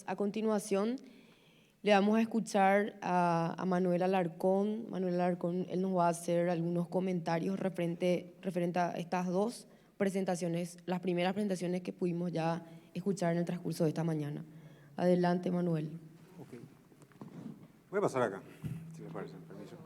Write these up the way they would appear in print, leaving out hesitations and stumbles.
A continuación, le vamos a escuchar a Manuel Alarcón. Manuel Alarcón, él nos va a hacer algunos comentarios referente a estas dos presentaciones, las primeras presentaciones que pudimos ya escuchar en el transcurso de esta mañana. Adelante, Manuel. Okay. Voy a pasar acá, si les parece, permiso.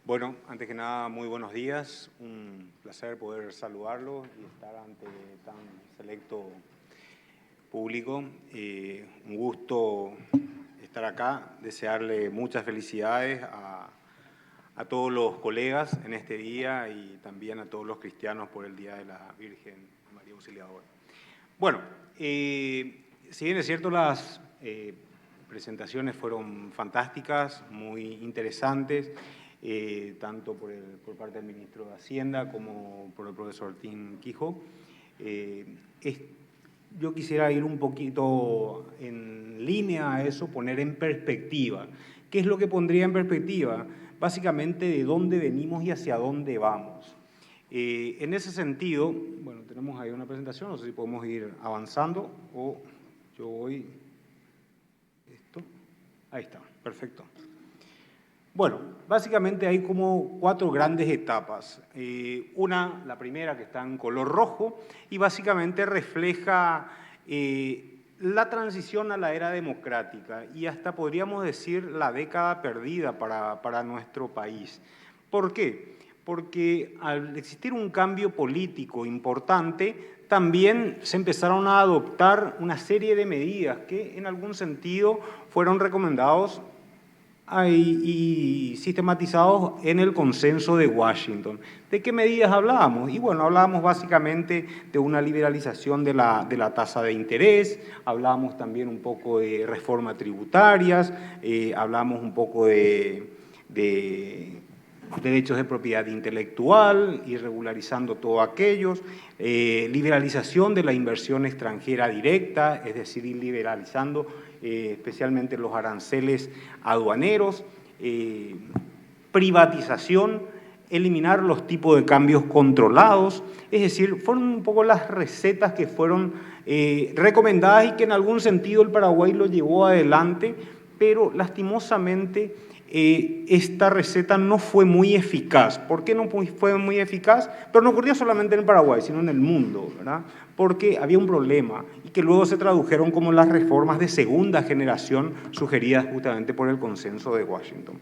Bueno, antes que nada, muy buenos días. Un placer poder saludarlos y estar ante tan selecto público. Un gusto estar acá, desearle muchas felicidades a todos los colegas en este día y también a todos los cristianos por el Día de la Virgen María Auxiliadora. Bueno, si bien es cierto, las presentaciones fueron fantásticas, muy interesantes, tanto por parte del ministro de Hacienda como por el profesor Tim Quijo. Yo quisiera ir un poquito en línea a eso, poner en perspectiva. ¿Qué es lo que pondría en perspectiva? Básicamente de dónde venimos y hacia dónde vamos. En ese sentido, bueno, tenemos ahí una presentación, no sé si podemos ir avanzando o yo voy... Esto, ahí está, perfecto. Bueno, básicamente hay como 4 grandes etapas. La primera que está en color rojo y básicamente refleja la transición a la era democrática y hasta podríamos decir la década perdida para nuestro país. ¿Por qué? Porque al existir un cambio político importante, también se empezaron a adoptar una serie de medidas que en algún sentido fueron recomendados y sistematizados en el consenso de Washington. ¿De qué medidas hablábamos? Y bueno, hablábamos básicamente de una liberalización de la tasa de interés, hablábamos también un poco de reformas tributarias, hablamos un poco de derechos de propiedad intelectual y regularizando todos aquellos, liberalización de la inversión extranjera directa, es decir, ir liberalizando especialmente los aranceles aduaneros, privatización, eliminar los tipos de cambios controlados, es decir, fueron un poco las recetas que fueron recomendadas y que en algún sentido el Paraguay lo llevó adelante, pero lastimosamente esta receta no fue muy eficaz. ¿Por qué no fue muy eficaz? Pero no ocurrió solamente en el Paraguay, sino en el mundo, ¿verdad? Porque había un problema y que luego se tradujeron como las reformas de segunda generación sugeridas justamente por el consenso de Washington.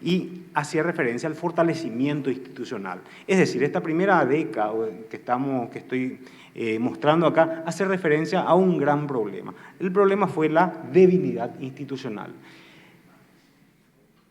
Y hacía referencia al fortalecimiento institucional. Es decir, esta primera década que estoy mostrando acá hace referencia a un gran problema. El problema fue la debilidad institucional.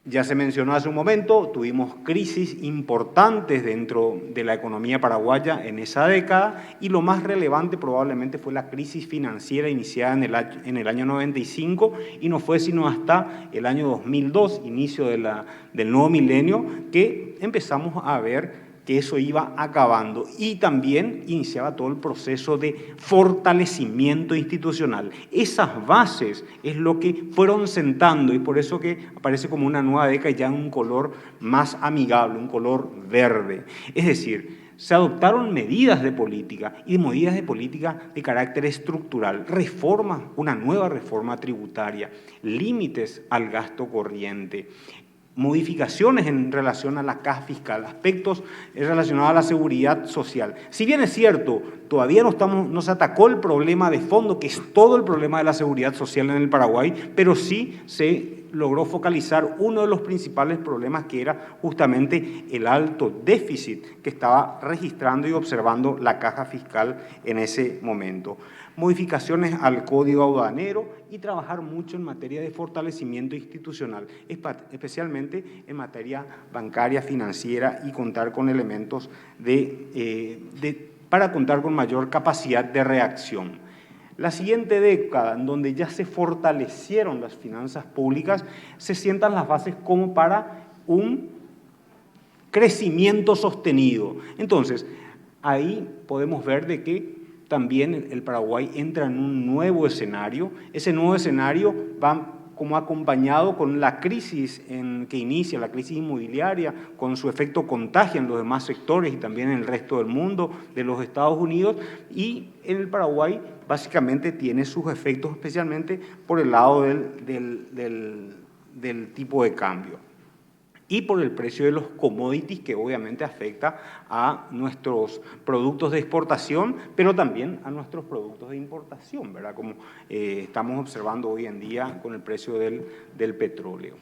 Ya se mencionó hace un momento, tuvimos crisis importantes dentro de la economía paraguaya en esa década y lo más relevante probablemente fue la crisis financiera iniciada en el año 95 y no fue sino hasta el año 2002, inicio del nuevo milenio, que empezamos a ver que eso iba acabando y también iniciaba todo el proceso de fortalecimiento institucional. Esas bases es lo que fueron sentando y por eso que aparece como una nueva década ya en un color más amigable, un color verde. Es decir, se adoptaron medidas de política y medidas de política de carácter estructural, reformas, una nueva reforma tributaria, límites al gasto corriente, modificaciones en relación a la caja fiscal, aspectos relacionados a la seguridad social. Si bien es cierto, todavía no se atacó el problema de fondo, que es todo el problema de la seguridad social en el Paraguay, pero sí se logró focalizar uno de los principales problemas, que era justamente el alto déficit que estaba registrando y observando la caja fiscal en ese momento. Modificaciones al código aduanero y trabajar mucho en materia de fortalecimiento institucional, especialmente en materia bancaria, financiera y contar con elementos para contar con mayor capacidad de reacción. La siguiente década, en donde ya se fortalecieron las finanzas públicas, se sientan las bases como para un crecimiento sostenido. Entonces, ahí podemos ver de que también el Paraguay entra en un nuevo escenario. Ese nuevo escenario va como acompañado con la crisis que inicia, la crisis inmobiliaria, con su efecto contagio en los demás sectores y también en el resto del mundo, de los Estados Unidos, y en el Paraguay básicamente tiene sus efectos especialmente por el lado del tipo de cambio y por el precio de los commodities, que obviamente afecta a nuestros productos de exportación, pero también a nuestros productos de importación, ¿verdad? Como estamos observando hoy en día con el precio del petróleo.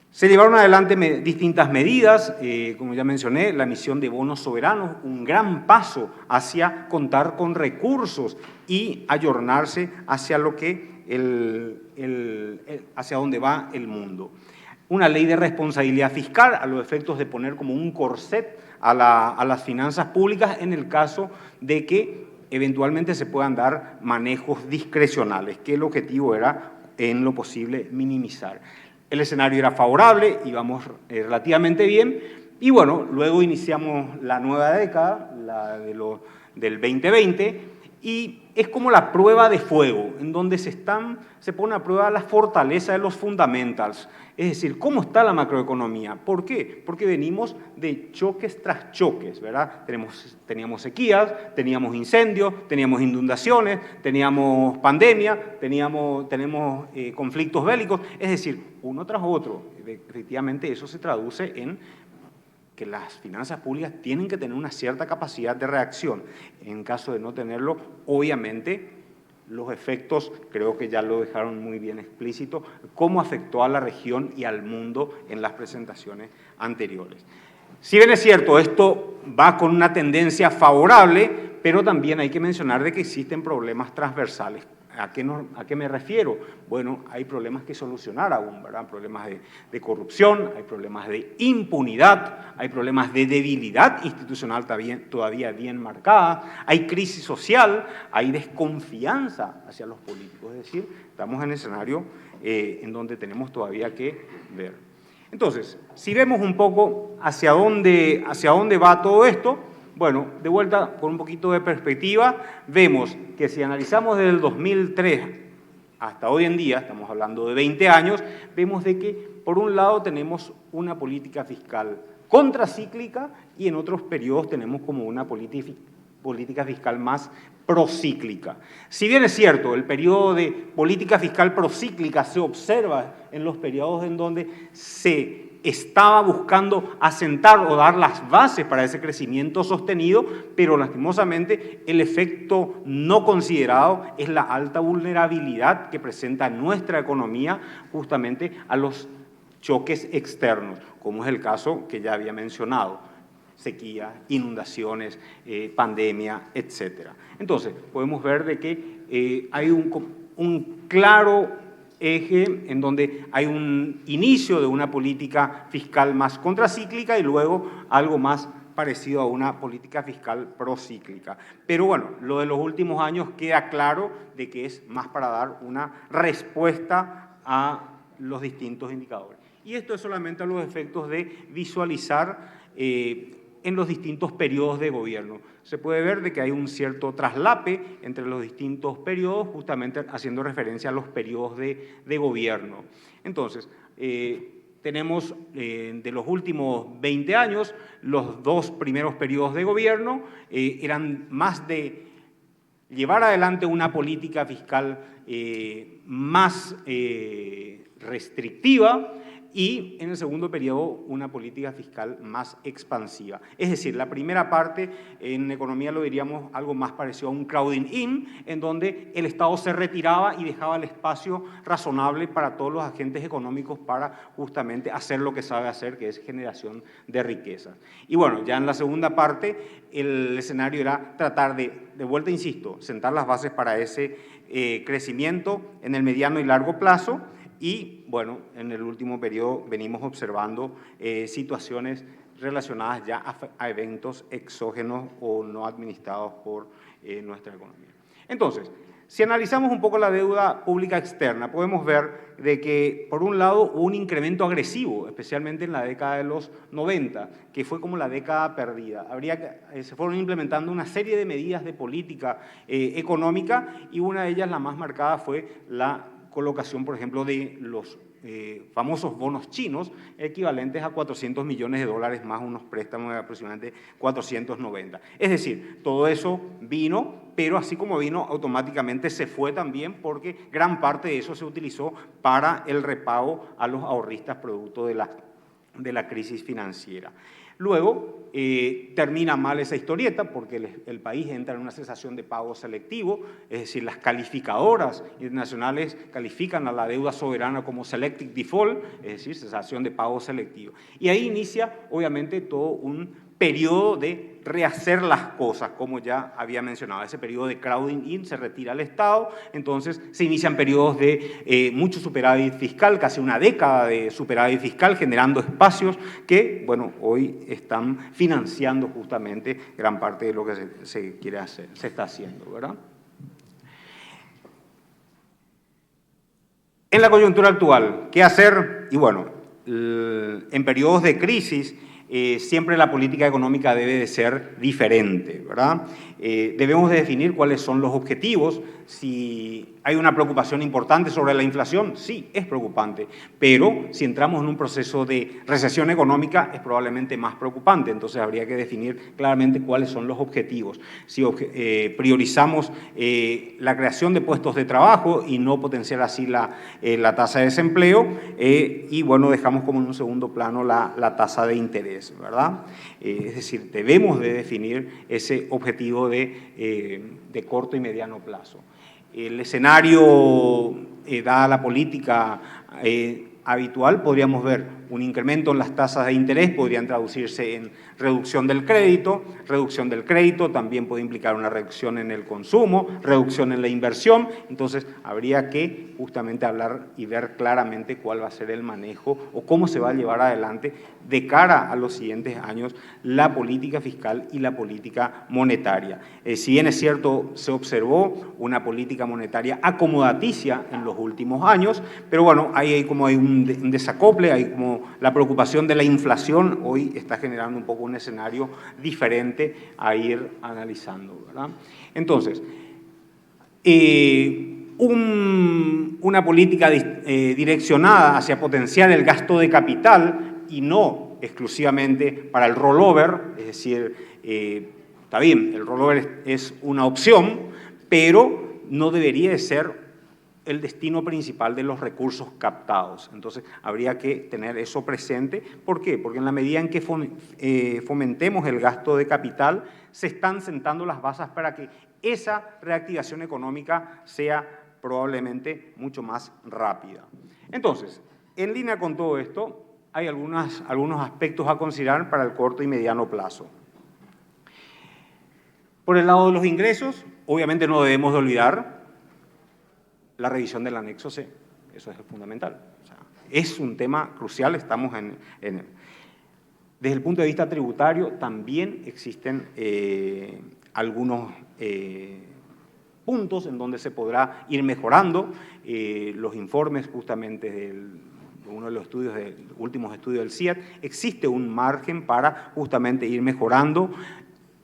Se llevaron adelante distintas medidas, como ya mencioné, la emisión de bonos soberanos, un gran paso hacia contar con recursos y ayornarse hacia lo que hacia donde va el mundo. Una ley de responsabilidad fiscal a los efectos de poner como un corset a las finanzas públicas en el caso de que eventualmente se puedan dar manejos discrecionales, que el objetivo era, en lo posible, minimizar. El escenario era favorable, íbamos relativamente bien, y bueno, luego iniciamos la nueva década, la del 2020, y es como la prueba de fuego, en donde se pone a prueba la fortaleza de los fundamentals, es decir, ¿cómo está la macroeconomía? ¿Por qué? Porque venimos de choques tras choques, ¿verdad? Teníamos sequías, teníamos incendios, teníamos inundaciones, teníamos pandemia, tenemos conflictos bélicos, es decir, uno tras otro. Efectivamente, eso se traduce en que las finanzas públicas tienen que tener una cierta capacidad de reacción. En caso de no tenerlo, obviamente, los efectos, creo que ya lo dejaron muy bien explícito, cómo afectó a la región y al mundo en las presentaciones anteriores. Si bien es cierto, esto va con una tendencia favorable, pero también hay que mencionar de que existen problemas transversales. ¿A qué me refiero? Bueno, hay problemas que solucionar aún, ¿verdad? Problemas de corrupción, hay problemas de impunidad, hay problemas de debilidad institucional todavía bien marcada, hay crisis social, hay desconfianza hacia los políticos. Es decir, estamos en un escenario en donde tenemos todavía que ver. Entonces, si vemos un poco hacia dónde va todo esto, bueno, de vuelta, con un poquito de perspectiva, vemos que si analizamos desde el 2003 hasta hoy en día, estamos hablando de 20 años, vemos de que, por un lado, tenemos una política fiscal contracíclica y en otros periodos tenemos como una política fiscal más procíclica. Si bien es cierto, el periodo de política fiscal procíclica se observa en los periodos en donde se estaba buscando asentar o dar las bases para ese crecimiento sostenido, pero lastimosamente el efecto no considerado es la alta vulnerabilidad que presenta nuestra economía justamente a los choques externos, como es el caso que ya había mencionado: sequía, inundaciones, pandemia, etc. Entonces, podemos ver de que hay un claro eje en donde hay un inicio de una política fiscal más contracíclica y luego algo más parecido a una política fiscal procíclica. Pero bueno, lo de los últimos años queda claro de que es más para dar una respuesta a los distintos indicadores. Y esto es solamente a los efectos de visualizar en los distintos periodos de gobierno. Se puede ver de que hay un cierto traslape entre los distintos periodos, justamente haciendo referencia a los periodos de gobierno. Entonces, tenemos de los últimos 20 años, los dos primeros periodos de gobierno eran más de llevar adelante una política fiscal más restrictiva, y en el segundo periodo una política fiscal más expansiva. Es decir, la primera parte en economía lo diríamos algo más parecido a un crowding in, en donde el Estado se retiraba y dejaba el espacio razonable para todos los agentes económicos para justamente hacer lo que sabe hacer, que es generación de riqueza. Y bueno, ya en la segunda parte el escenario era tratar de vuelta, insisto, sentar las bases para ese crecimiento en el mediano y largo plazo. Y, bueno, en el último periodo venimos observando situaciones relacionadas ya a eventos exógenos o no administrados por nuestra economía. Entonces, si analizamos un poco la deuda pública externa, podemos ver de que, por un lado, hubo un incremento agresivo, especialmente en la década de los 90, que fue como la década perdida. Se fueron implementando una serie de medidas de política económica y una de ellas, la más marcada, fue la colocación, por ejemplo, de los famosos bonos chinos, equivalentes a 400 millones de dólares más unos préstamos de aproximadamente 490. Es decir, todo eso vino, pero así como vino, automáticamente se fue también porque gran parte de eso se utilizó para el repago a los ahorristas producto de la crisis financiera. Luego, termina mal esa historieta porque el país entra en una cesación de pago selectivo, es decir, las calificadoras internacionales califican a la deuda soberana como selective default, es decir, cesación de pago selectivo. Y ahí inicia, obviamente, todo un periodo de rehacer las cosas, como ya había mencionado. Ese periodo de crowding in, se retira el Estado, entonces se inician periodos de mucho superávit fiscal, casi una década de superávit fiscal, generando espacios que, bueno, hoy están financiando justamente gran parte de lo que se quiere hacer, se está haciendo, ¿verdad? En la coyuntura actual, ¿qué hacer? Y bueno, en periodos de crisis, siempre la política económica debe de ser diferente, ¿verdad? Debemos de definir cuáles son los objetivos. Si hay una preocupación importante sobre la inflación, sí, es preocupante, pero si entramos en un proceso de recesión económica es probablemente más preocupante, entonces habría que definir claramente cuáles son los objetivos. Si priorizamos la creación de puestos de trabajo y no potenciar así la tasa de desempleo, y bueno, dejamos como en un segundo plano la tasa de interés, ¿verdad? Es decir, debemos de definir ese objetivo de corto y mediano plazo. El escenario, dada la política habitual, podríamos ver un incremento en las tasas de interés, podrían traducirse en reducción del crédito también puede implicar una reducción en el consumo, reducción en la inversión, entonces habría que justamente hablar y ver claramente cuál va a ser el manejo o cómo se va a llevar adelante de cara a los siguientes años la política fiscal y la política monetaria. Si bien es cierto, se observó una política monetaria acomodaticia en los últimos años, pero bueno, ahí hay como un desacople, hay como la preocupación de la inflación, hoy está generando un poco un escenario diferente a ir analizando, ¿verdad? Entonces, una política direccionada hacia potenciar el gasto de capital y no exclusivamente para el rollover, es decir, está bien, el rollover es una opción, pero no debería de ser el destino principal de los recursos captados. Entonces, habría que tener eso presente. ¿Por qué? Porque en la medida en que fomentemos el gasto de capital, se están sentando las bases para que esa reactivación económica sea probablemente mucho más rápida. Entonces, en línea con todo esto, hay algunos aspectos a considerar para el corto y mediano plazo. Por el lado de los ingresos, obviamente no debemos de olvidar la revisión del anexo C, eso es fundamental. O sea, es un tema crucial, estamos en él. Desde el punto de vista tributario también existen algunos puntos en donde se podrá ir mejorando. Los informes justamente de uno de los últimos estudios del CIAT, existe un margen para justamente ir mejorando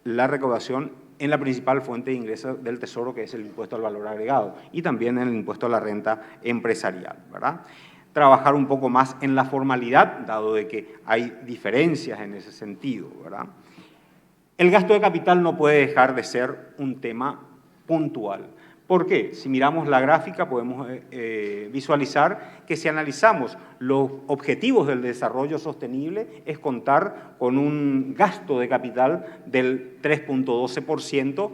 la recaudación en la principal fuente de ingresos del Tesoro, que es el impuesto al valor agregado, y también en el impuesto a la renta empresarial, ¿verdad? Trabajar un poco más en la formalidad, dado de que hay diferencias en ese sentido, ¿verdad? El gasto de capital no puede dejar de ser un tema puntual. ¿Por qué? Si miramos la gráfica podemos visualizar que si analizamos los objetivos del desarrollo sostenible es contar con un gasto de capital del 3.12%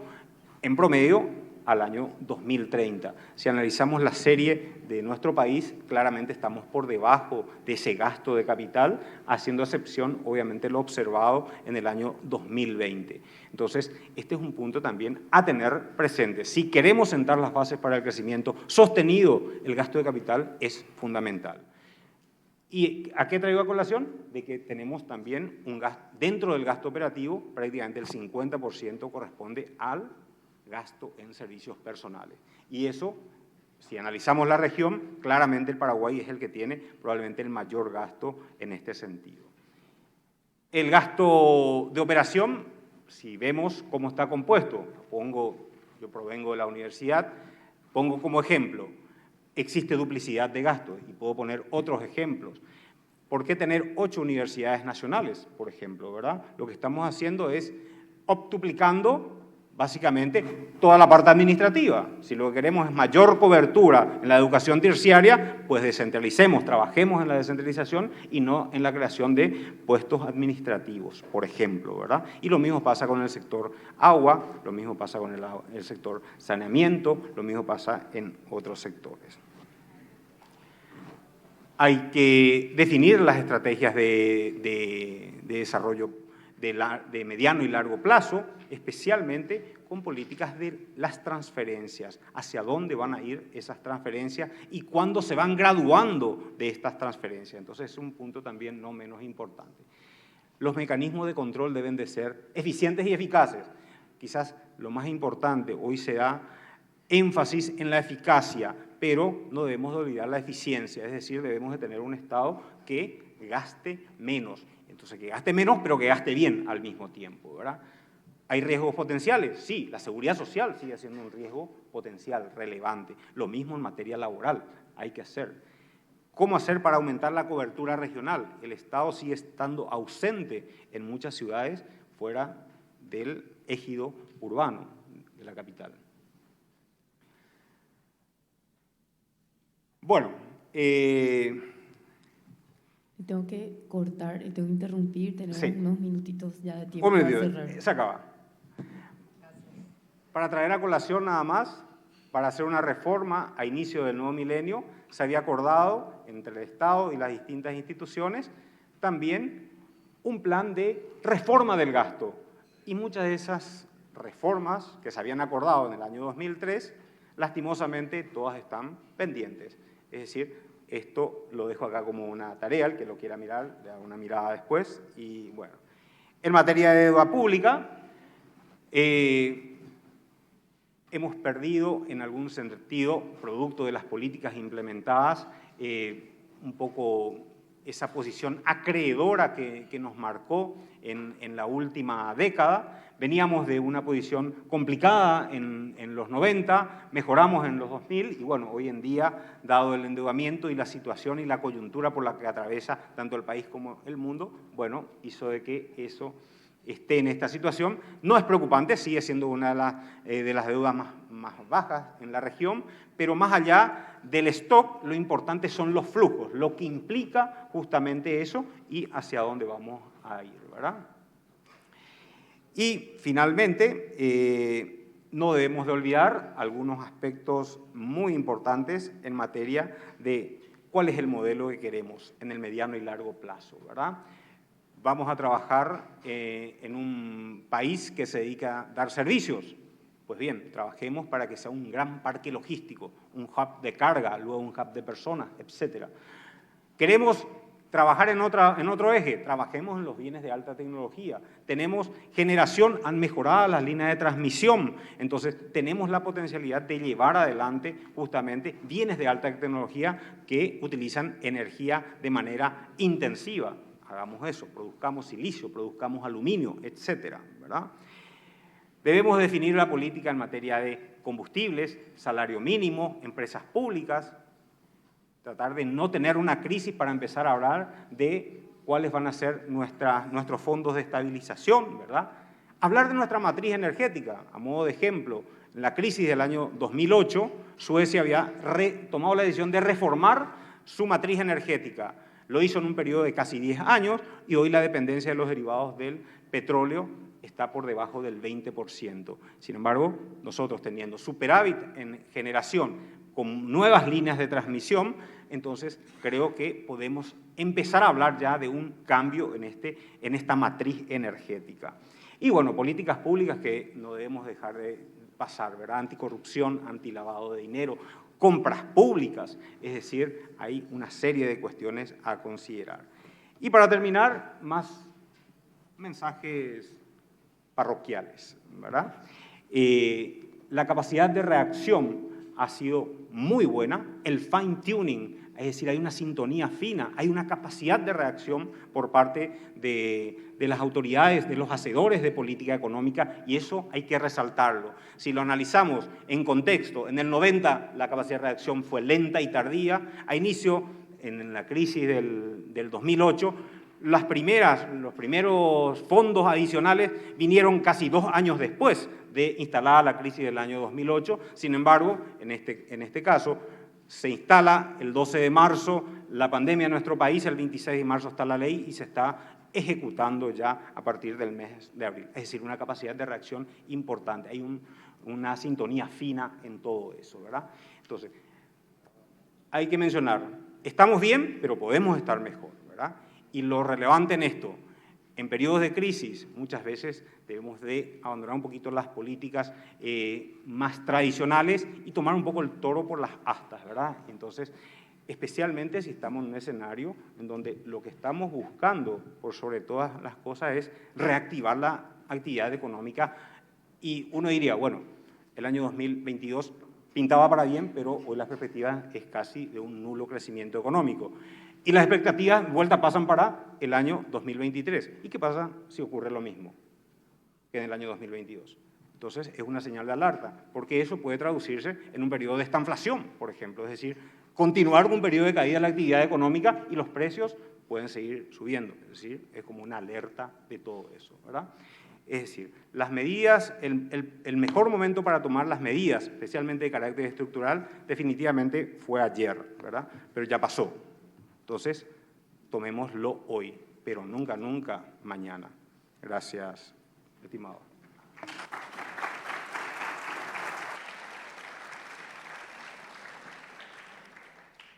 en promedio al año 2030. Si analizamos la serie de nuestro país, claramente estamos por debajo de ese gasto de capital, haciendo excepción, obviamente, lo observado en el año 2020. Entonces, este es un punto también a tener presente. Si queremos sentar las bases para el crecimiento sostenido, el gasto de capital es fundamental. ¿Y a qué traigo a colación? De que tenemos también un gasto, dentro del gasto operativo, prácticamente el 50% corresponde al gasto en servicios personales. Y eso, si analizamos la región, claramente el Paraguay es el que tiene probablemente el mayor gasto en este sentido. El gasto de operación, si vemos cómo está compuesto, yo provengo de la universidad, pongo como ejemplo, existe duplicidad de gastos, y puedo poner otros ejemplos. ¿Por qué tener 8 universidades nacionales, por ejemplo, verdad? Lo que estamos haciendo es octuplicando básicamente toda la parte administrativa. Si lo que queremos es mayor cobertura en la educación terciaria, pues descentralicemos, trabajemos en la descentralización y no en la creación de puestos administrativos, por ejemplo, ¿verdad? Y lo mismo pasa con el sector agua, lo mismo pasa con el sector saneamiento, lo mismo pasa en otros sectores. Hay que definir las estrategias de desarrollo de mediano y largo plazo, especialmente con políticas de las transferencias, hacia dónde van a ir esas transferencias y cuándo se van graduando de estas transferencias. Entonces es un punto también no menos importante. Los mecanismos de control deben de ser eficientes y eficaces. Quizás lo más importante, hoy se da énfasis en la eficacia, pero no debemos de olvidar la eficiencia, es decir, debemos de tener un Estado que gaste menos. Entonces, que gaste menos, pero que gaste bien al mismo tiempo, ¿verdad? ¿Hay riesgos potenciales? Sí, la seguridad social sigue siendo un riesgo potencial, relevante. Lo mismo en materia laboral, hay que hacer. ¿Cómo hacer para aumentar la cobertura regional? El Estado sigue estando ausente en muchas ciudades fuera del ejido urbano de la capital. Bueno, tengo que cortar, tengo que interrumpir, tenemos sí, unos minutitos ya de tiempo para cerrar. Se acaba. Para traer a colación nada más, para hacer una reforma a inicio del nuevo milenio, se había acordado entre el Estado y las distintas instituciones también un plan de reforma del gasto. Y muchas de esas reformas que se habían acordado en el año 2003, lastimosamente todas están pendientes. Es decir, esto lo dejo acá como una tarea, el que lo quiera mirar, le da una mirada después. Y bueno, en materia de deuda pública, hemos perdido en algún sentido, producto de las políticas implementadas, un poco esa posición acreedora que nos marcó en la última década. Veníamos de una posición complicada en los 90, mejoramos en los 2000 y bueno, hoy en día, dado el endeudamiento y la situación y la coyuntura por la que atraviesa tanto el país como el mundo, bueno, hizo de que eso esté en esta situación. No es preocupante, sigue siendo una de las deudas más bajas en la región, pero más allá del stock, lo importante son los flujos, lo que implica justamente eso y hacia dónde vamos a ir, ¿verdad? Y finalmente, no debemos de olvidar algunos aspectos muy importantes en materia de cuál es el modelo que queremos en el mediano y largo plazo, ¿verdad? Vamos a trabajar en un país que se dedica a dar servicios. Pues bien, trabajemos para que sea un gran parque logístico, un hub de carga, luego un hub de personas, etc. Queremos trabajar en otro eje, trabajemos en los bienes de alta tecnología. Tenemos generación, han mejorado las líneas de transmisión, entonces tenemos la potencialidad de llevar adelante justamente bienes de alta tecnología que utilizan energía de manera intensiva. Hagamos eso, produzcamos silicio, produzcamos aluminio, etcétera, ¿verdad? Debemos definir la política en materia de combustibles, salario mínimo, empresas públicas, tratar de no tener una crisis para empezar a hablar de cuáles van a ser nuestros fondos de estabilización, ¿verdad? Hablar de nuestra matriz energética, a modo de ejemplo, en la crisis del año 2008, Suecia había tomado la decisión de reformar su matriz energética. Lo hizo en un periodo de casi 10 años y hoy la dependencia de los derivados del petróleo está por debajo del 20%. Sin embargo, nosotros teniendo superávit en generación con nuevas líneas de transmisión, entonces creo que podemos empezar a hablar ya de un cambio en esta matriz energética. Y bueno, políticas públicas que no debemos dejar de pasar, ¿verdad? Anticorrupción, antilavado de dinero, compras públicas, es decir, hay una serie de cuestiones a considerar. Y para terminar, más mensajes parroquiales, ¿verdad? La capacidad de reacción ha sido muy buena, el fine-tuning es decir, hay una sintonía fina, hay una capacidad de reacción por parte de las autoridades, de los hacedores de política económica, y eso hay que resaltarlo. Si lo analizamos en contexto, en el 90 la capacidad de reacción fue lenta y tardía, a inicio, en la crisis del 2008, los primeros fondos adicionales vinieron casi 2 años después de instalada la crisis del año 2008. Sin embargo, en este caso, se instala el 12 de marzo la pandemia en nuestro país, el 26 de marzo está la ley y se está ejecutando ya a partir del mes de abril. Es decir, una capacidad de reacción importante. Hay una sintonía fina en todo eso, ¿verdad? Entonces, hay que mencionar, estamos bien, pero podemos estar mejor, ¿verdad? Y lo relevante en esto, en periodos de crisis, muchas veces debemos de abandonar un poquito las políticas más tradicionales y tomar un poco el toro por las astas, ¿verdad? Entonces, especialmente si estamos en un escenario en donde lo que estamos buscando, por sobre todas las cosas, es reactivar la actividad económica. Y uno diría, bueno, el año 2022 pintaba para bien, pero hoy la perspectiva es casi de un nulo crecimiento económico. Y las expectativas, vuelta, pasan para el año 2023. ¿Y qué pasa si ocurre lo mismo que en el año 2022? Entonces, es una señal de alerta, porque eso puede traducirse en un periodo de estanflación, por ejemplo, es decir, continuar con un periodo de caída de la actividad económica y los precios pueden seguir subiendo. Es decir, es como una alerta de todo eso, ¿verdad? Es decir, las medidas, el mejor momento para tomar las medidas, especialmente de carácter estructural, definitivamente fue ayer, ¿verdad? Pero ya pasó. Entonces, tomémoslo hoy, pero nunca, nunca mañana. Gracias, estimado.